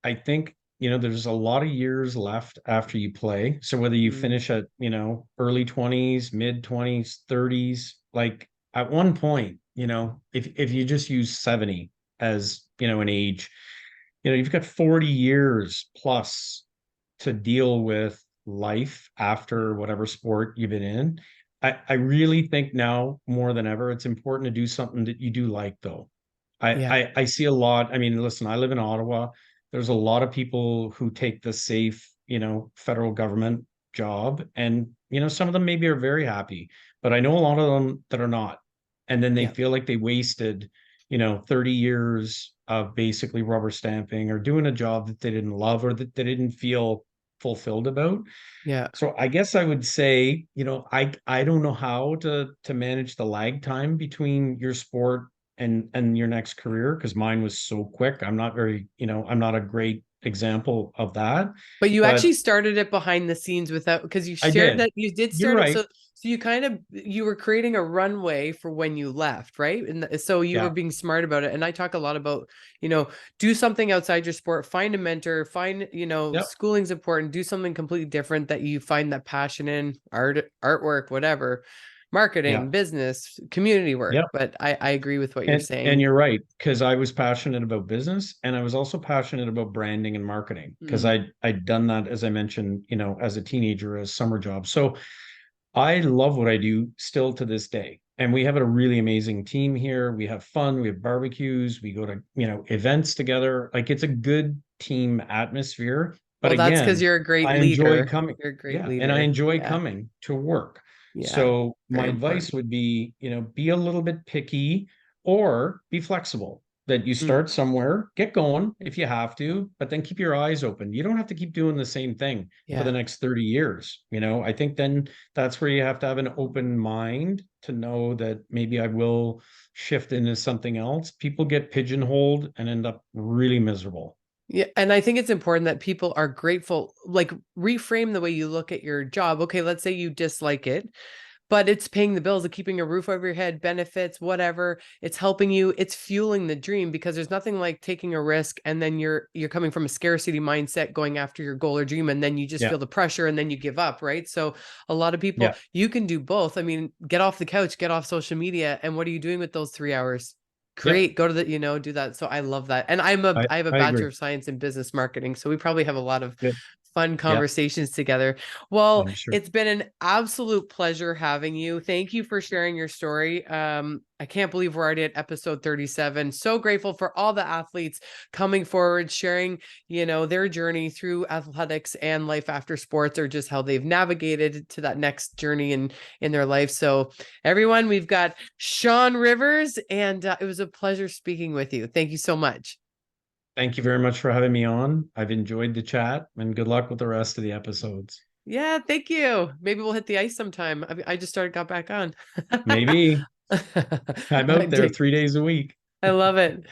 S2: I think, you know, there's a lot of years left after you play. So whether you
S1: Mm,
S2: finish at, you know, early 20s, mid 20s, 30s, like at one point, you know, if you just use 70 as, you know, an age, you know, you've got 40 years plus to deal with life after whatever sport you've been in. I really think now more than ever, it's important to do something that you do like, though.
S1: yeah,
S2: I see a lot. I mean, listen, I live in Ottawa. There's a lot of people who take the safe, you know, federal government job, and you know, some of them maybe are very happy, but I know a lot of them that are not. And then they
S1: yeah,
S2: feel like they wasted, you know, 30 years of basically rubber stamping or doing a job that they didn't love or that they didn't feel fulfilled about.
S1: yeah.
S2: So I guess I would say, you know, I don't know how to manage the lag time between your sport and your next career because mine was so quick. I'm not very, you know, I'm not a great example of that,
S1: But you
S2: but
S1: actually started it behind the scenes without, because you
S2: I
S1: shared
S2: did.
S1: that you did
S2: You're
S1: start it.
S2: right.
S1: So you were creating a runway for when you left, right? And so you were
S2: Yeah.
S1: being smart about it. And I talk a lot about, you know, do something outside your sport, find a mentor, find, you know,
S2: Yep.
S1: schooling's important, do something completely different that you find that passion in, artwork, whatever,
S2: Yeah.
S1: marketing, business, community work.
S2: Yep.
S1: But I agree with what you're
S2: And
S1: saying.
S2: you're right, because I was passionate about business and I was also passionate about branding and marketing because
S1: Mm,
S2: I'd done that, as I mentioned, you know, as a teenager, as summer job. So I love what I do still to this day. And we have a really amazing team here. We have fun, we have barbecues, we go to, you know, events together. Like it's a good team atmosphere. But
S1: well, that's because
S2: again,
S1: you're a great
S2: I enjoy
S1: leader.
S2: coming.
S1: You're a great
S2: Yeah, and I
S1: leader.
S2: enjoy
S1: Yeah.
S2: coming to work.
S1: Yeah.
S2: So my
S1: Very
S2: advice
S1: important.
S2: would be, be a little bit picky or be flexible. That you
S1: Mm,
S2: start somewhere, get going if you have to, but then keep your eyes open. You don't have to keep doing the same thing for the
S1: yeah.
S2: next 30 years. I think then that's where you have to have an open mind to know that maybe I will shift into something else. People get pigeonholed and end up really miserable.
S1: Yeah, and I think it's important that people are grateful, like reframe the way you look at your job. Okay, let's say you dislike it, but it's paying the bills, it's keeping a roof over your head, benefits, whatever. It's helping you, it's fueling the dream, because there's nothing like taking a risk and then you're coming from a scarcity mindset going after your goal or dream, and then you just
S2: Yeah.
S1: feel the pressure and then you give up, right? So a lot of people,
S2: Yeah.
S1: you can do both. I mean, get off the couch, get off social media, and what are you doing with those 3 hours?
S2: Yeah.
S1: Create, go to the, do that. So I love that. And
S2: I,
S1: I have a
S2: I
S1: bachelor
S2: agree.
S1: of science in business marketing, so we probably have a lot of
S2: Good.
S1: fun
S2: Yeah.
S1: conversations together. Well,
S2: I'm sure.
S1: it's been an absolute pleasure having you. Thank you for sharing your story. I can't believe we're already at episode 37. So grateful for all the athletes coming forward, sharing, their journey through athletics and life after sports, or just how they've navigated to that next journey in their life. So everyone, we've got Shawn Rivers, and it was a pleasure speaking with you. Thank you so much.
S2: Thank you very much for having me on. I've enjoyed the chat and good luck with the rest of the episodes.
S1: Yeah, thank you. Maybe we'll hit the ice sometime. I just got back on.
S2: Maybe I'm out there
S1: Take-
S2: 3 days a week.
S1: I love it.